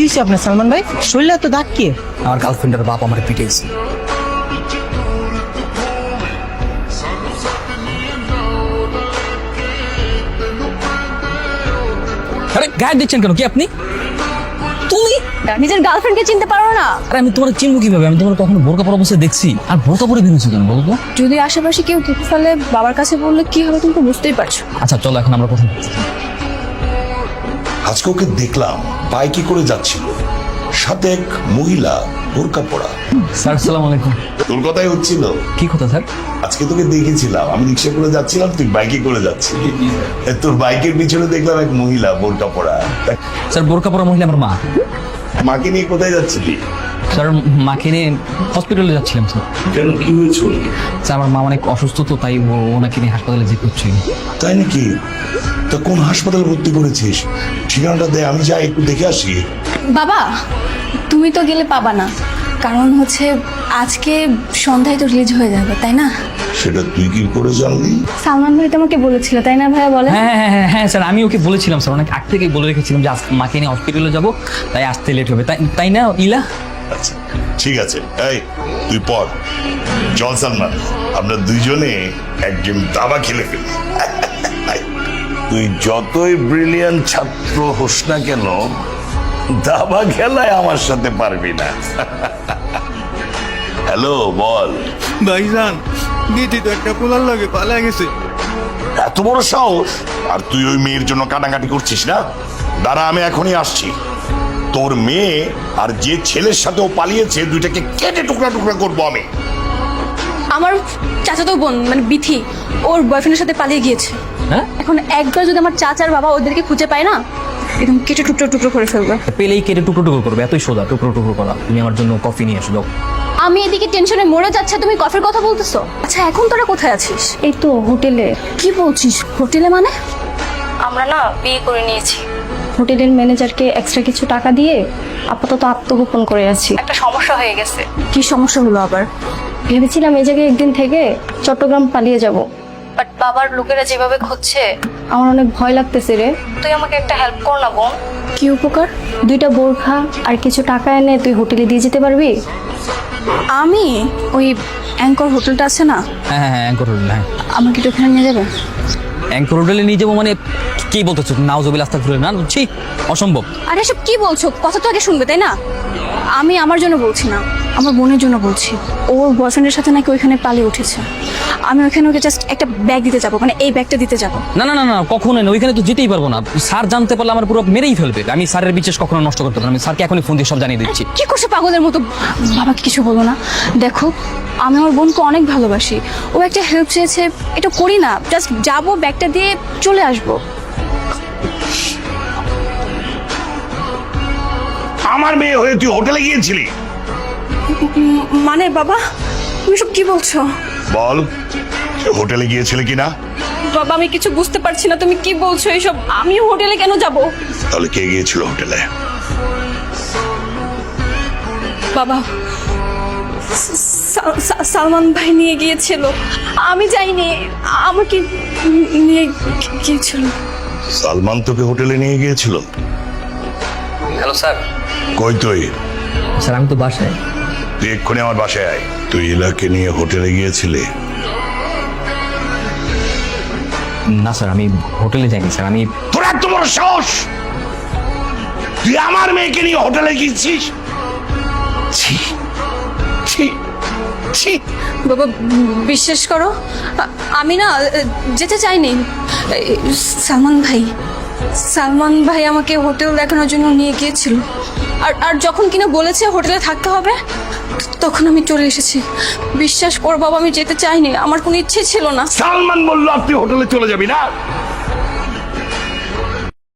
হয়েছে আপনার সালমান ভাই? শরীরে তো দাগ কি? আমার গার্লফ্রেন্ডের বাপ আমার পিটাইছে। আরে গায়ে দিচ্ছেন কেন? কি আপনি? তুমি নিজের গার্লফ্রেন্ডকে চিনতে পারো না? আরে আমি তোমার চিনবো কিভাবে? আমি তোমার কখনো বোরকা পরা অবস্থায় দেখছি? আর বোরকা পরে বেরোছো কেন বলো তো? যদি আশেপাশে কেউ দেখে ফেলে, বাবার কাছে বললে কি হবে তুমি তো বুঝতেই পারছো। আচ্ছা চলো এখন আমরা কথা আজকে ওকে দেখলাম বাইকে করে যাচ্ছিল, সাথে এক মহিলা বোরকা পরা। স্যার আসসালামু আলাইকুম। তোর কথাই হচ্ছিল। কি কথা স্যার? আজকে তোকে দেখেছিলাম, আমি রিক্সা করে যাচ্ছিলাম, তুই বাইকে করে যাচ্ছিলি। তোর বাইকের পিছনে দেখলাম এক মহিলা বোরকা পরা। স্যার বোরকা পরা মহিলা আমার মা। মাকে নিয়ে কোথায় যাচ্ছিলি? স্যার মাকে নিয়ে হসপিটালে যাচ্ছিলাম স্যার। কেন, কি হয়েছিল? স্যার আমার মা অনেক অসুস্থ, তো তাই ওনাকে নিয়ে হাসপাতালে যেতে হচ্ছে। তাই নাকি? তা কোন হাসপাতালে ভর্তি করেছিস? ঠিকানাটা দে, আমি যাই একটু দেখে আসি। বাবা, তুমি তো গেলে পাবা না, কারণ হচ্ছে আজকে সন্ধ্যায় তো রিলিজ হয়ে যাবে, তাই না? সেটা তুই কি করে জানলি? সালমান ভাই তোমাকে বলেছিল, তাই না ভাইয়া? বলে হ্যাঁ হ্যাঁ হ্যাঁ হ্যাঁ স্যার, আমি ওকে বলেছিলাম স্যার, অনেক আগ থেকেই বলে রেখেছিলাম যে মাকে নিয়ে হসপিটালে যাবো, তাই আসতে লেট হবে। তাই তাই না ইলা? আচ্ছা ঠিক আছে, এই তুই পর। চল সালমান, আমরা দুইজনে একজন দাবা খেলে ফেলি। তুই যতই ব্রিলিয়ান্ট ছাত্র হোস না কেন, দাবা খেলায় আমার সাথে পারবি না। হ্যালো, বল। ভাইজান, দিদি তো একটা পোলার লাগে পালা গেছে। এত বড় সাহস! আর তুই ওই মেয়ের জন্য কাটাকাটি করছিস না? দাঁড়া, আমি এখনই আসছি। তোর মেয়ে আর যে ছেলের সাথে ও পালিয়েছে, দুইটাকে কেটে টুকরা টুকরা করবো আমি। আমার চাচাতো বোন মানে বিথি ওর বয়ফ্রেন্ডের সাথে পালিয়ে গিয়েছে। হ্যাঁ, এখন একবার যদি আমার চাচার বাবা ওদেরকে খুঁজে পায় না, একদম কেটে টুকরো টুকরো করে ফেলবে। পেলেই কেটে টুকরো টুকরো করবে, এতই সোজা টুকরো টুকরো করা। তুমি আমার জন্য কফি নিয়ে এসো যাও। আমি এদিকে টেনশনে মরে যাচ্ছে, তুমি কফির কথা বলতেছো? আচ্ছা এখন তোরা কোথায় আছিস? এই তো হোটেলে। কি বলছিস হোটেলে? মানে আমরা না বিয়ে করে নিয়েছি। হোটেলের ম্যানেজারকে এক্সট্রা কিছু টাকা দিয়ে আপাতত আত্মগোপন করে আছি। একটা সমস্যা হয়ে গেছে। কি সমস্যা হলো আবার? ভেবেছিলাম এই জায়গায় একদিন থেকে চট্টগ্রাম পালিয়ে যাব, বাট বাবার লোকেরা যেভাবে খুঁজছে আমার অনেক ভয় লাগতেছে রে। তুই আমাকে একটা হেল্প কর না বোন। কি উপকার? 2টা বোরখা আর কিছু টাকা এনে তুই হোটেলে দিয়ে যেতে পারবি? আমি ওই অ্যাঙ্কর হোটেলটা আছে না? হ্যাঁ হ্যাঁ হ্যাঁ, অ্যাঙ্কর হোটেল। হ্যাঁ, আমাকে একটু ওখানে নিয়ে যাবে? অ্যাঙ্কর হোটেলে নিয়ে যাবো মানে কি বলতেছো? নাউজুবিল্লাহ আস্তাগফিরুল্লাহ। না বুঝছি, অসম্ভব। আরে এসব কি বলছো? কথা তো আগে শুনবে, তাই না? আমি আমার জন্য বলছি না, আমার বোনের জন্য বলছি। ওর বয়ফ্রেন্ডের সাথে নাকি ওইখানে পালিয়ে উঠেছে। আমি ওইখানে ওকে জাস্ট একটা ব্যাগ দিতে যাবো, মানে এই ব্যাগটা দিতে যাবো। না না না না, কখনোই না, ওইখানে তো যেতেই পারবো না। স্যার জানতে পারলে আমার পুরো মেরেই ফেলবে। আমি স্যারের বিশেষ কখনো নষ্ট করতে পারবো না। আমি স্যারকে এখনই ফোন দিয়ে সব জানিয়ে দিচ্ছি। কি করছে পাগলের মতো? বাবাকে কিছু বলো না। দেখো, আমি আমার বোনকে অনেক ভালোবাসি। ও একটা হেল্প চেয়েছে, এটা করি না। জাস্ট যাবো, ব্যাগটা দিয়ে চলে আসবো। আমার মেয়ে হয়ে তুই হোটেলে গিয়েছিলি? মানে বাবা, তুমি সব কি বলছো? বল, হোটেলে গিয়েছিলে কিনা? বাবা আমি কিছু বুঝতে পারছি না, তুমি কি বলছো এইসব? আমি হোটেলে কেন যাব? তাহলে কে গিয়েছিল হোটেলে? বাবা, সালমান ভাই নিয়ে গিয়েছিল, আমি যাইনি। আমাকে নিয়ে গিয়েছিল। সালমান তোকে হোটেলে নিয়ে গিয়েছিল? Hello sir. কই তুই? স্যার আমি তো বাসায়। তুই এক্ষুনি আমার বাসায় আয়। তুই ইলাকে নিয়ে হোটেলে গিয়েছিলি? না স্যার, আমি হোটেলে যাইনি স্যার। আমি তোর এত বড় সাহস! তুই আমার মেয়েকে নিয়ে হোটেলে গিয়েছিস? ছি ছি ছি! বাবা বিশ্বাস করো, আমি না যেতে চাইনি। সালমান ভাই আমাকে হোটেল দেখানোর জন্য নিয়ে গিয়েছিল। আর যখন কিনা বলেছে হোটেলে থাকতে হবে, তখন আমি চলে এসেছি। বিশ্বাস কর বাবা, আমি যেতে চাইনি, আমার কোনো ইচ্ছে ছিল না। সালমান বললো আপনি হোটেলে চলে যাবি না?